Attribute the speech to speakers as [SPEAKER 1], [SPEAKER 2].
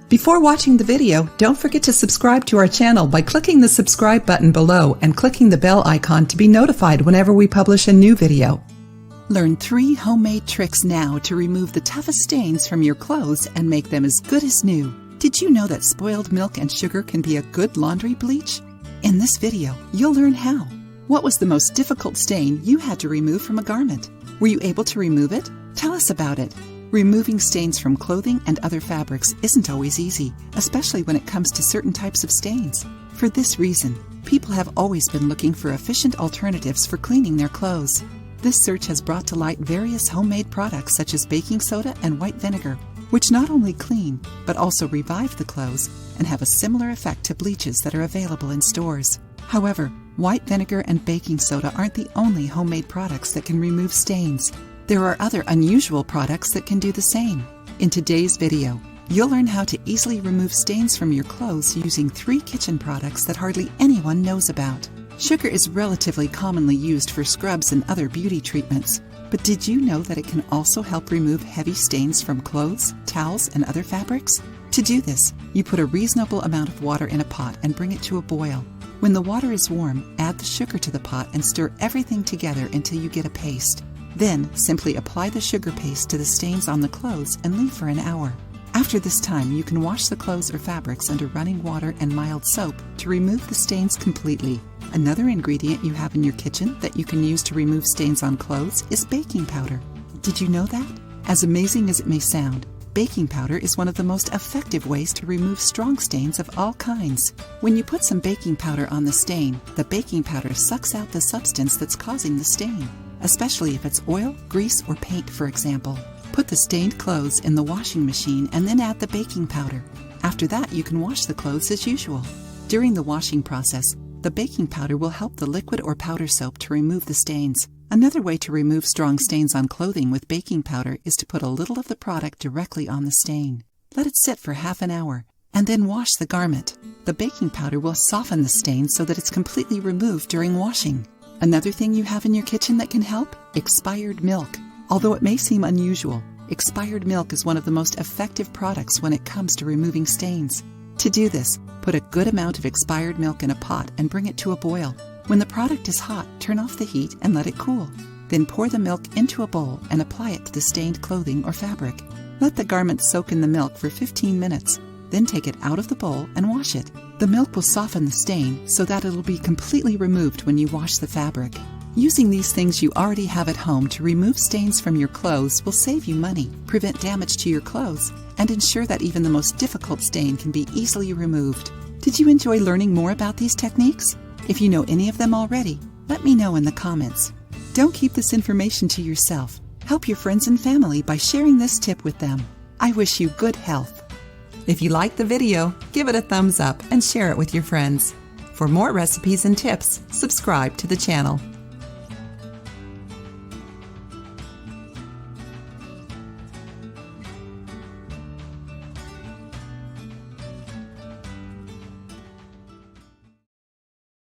[SPEAKER 1] Before watching the video, don't forget to subscribe to our channel by clicking the subscribe button below and clicking the bell icon to be notified whenever we publish a new video. Learn 3 homemade tricks now to remove the toughest stains from your clothes and make them as good as new. Did you know that spoiled milk and sugar can be a good laundry bleach? In this video, you'll learn how. What was the most difficult stain you had to remove from a garment? Were you able to remove it? Tell us about it. Removing stains from clothing and other fabrics isn't always easy, especially when it comes to certain types of stains. For this reason, people have always been looking for efficient alternatives for cleaning their clothes. This search has brought to light various homemade products such as baking soda and white vinegar, which not only clean, but also revive the clothes and have a similar effect to bleaches that are available in stores. However, white vinegar and baking soda aren't the only homemade products that can remove stains. There are other unusual products that can do the same. In today's video, you'll learn how to easily remove stains from your clothes using 3 kitchen products that hardly anyone knows about. Sugar is relatively commonly used for scrubs and other beauty treatments, but did you know that it can also help remove heavy stains from clothes, towels, and other fabrics? To do this, you put a reasonable amount of water in a pot and bring it to a boil. When the water is warm, add the sugar to the pot and stir everything together until you get a paste. Then, simply apply the sugar paste to the stains on the clothes and leave for an hour. After this time, you can wash the clothes or fabrics under running water and mild soap to remove the stains completely. Another ingredient you have in your kitchen that you can use to remove stains on clothes is baking powder. Did you know that? As amazing as it may sound, baking powder is one of the most effective ways to remove strong stains of all kinds. When you put some baking powder on the stain, the baking powder sucks out the substance that's causing the stain, especially if it's oil, grease, or paint, for example. Put the stained clothes in the washing machine and then add the baking powder. After that, you can wash the clothes as usual. During the washing process, the baking powder will help the liquid or powder soap to remove the stains. Another way to remove strong stains on clothing with baking powder is to put a little of the product directly on the stain. Let it sit for half an hour, and then wash the garment. The baking powder will soften the stain so that it's completely removed during washing. Another thing you have in your kitchen that can help? Expired milk. Although it may seem unusual, expired milk is one of the most effective products when it comes to removing stains. To do this, put a good amount of expired milk in a pot and bring it to a boil. When the product is hot, turn off the heat and let it cool. Then pour the milk into a bowl and apply it to the stained clothing or fabric. Let the garment soak in the milk for 15 minutes. Then take it out of the bowl and wash it. The milk will soften the stain so that it'll be completely removed when you wash the fabric. Using these things you already have at home to remove stains from your clothes will save you money, prevent damage to your clothes, and ensure that even the most difficult stain can be easily removed. Did you enjoy learning more about these techniques? If you know any of them already, let me know in the comments. Don't keep this information to yourself. Help your friends and family by sharing this tip with them. I wish you good health. If you liked the video, give it a thumbs up and share it with your friends. For more recipes and tips, subscribe to the channel.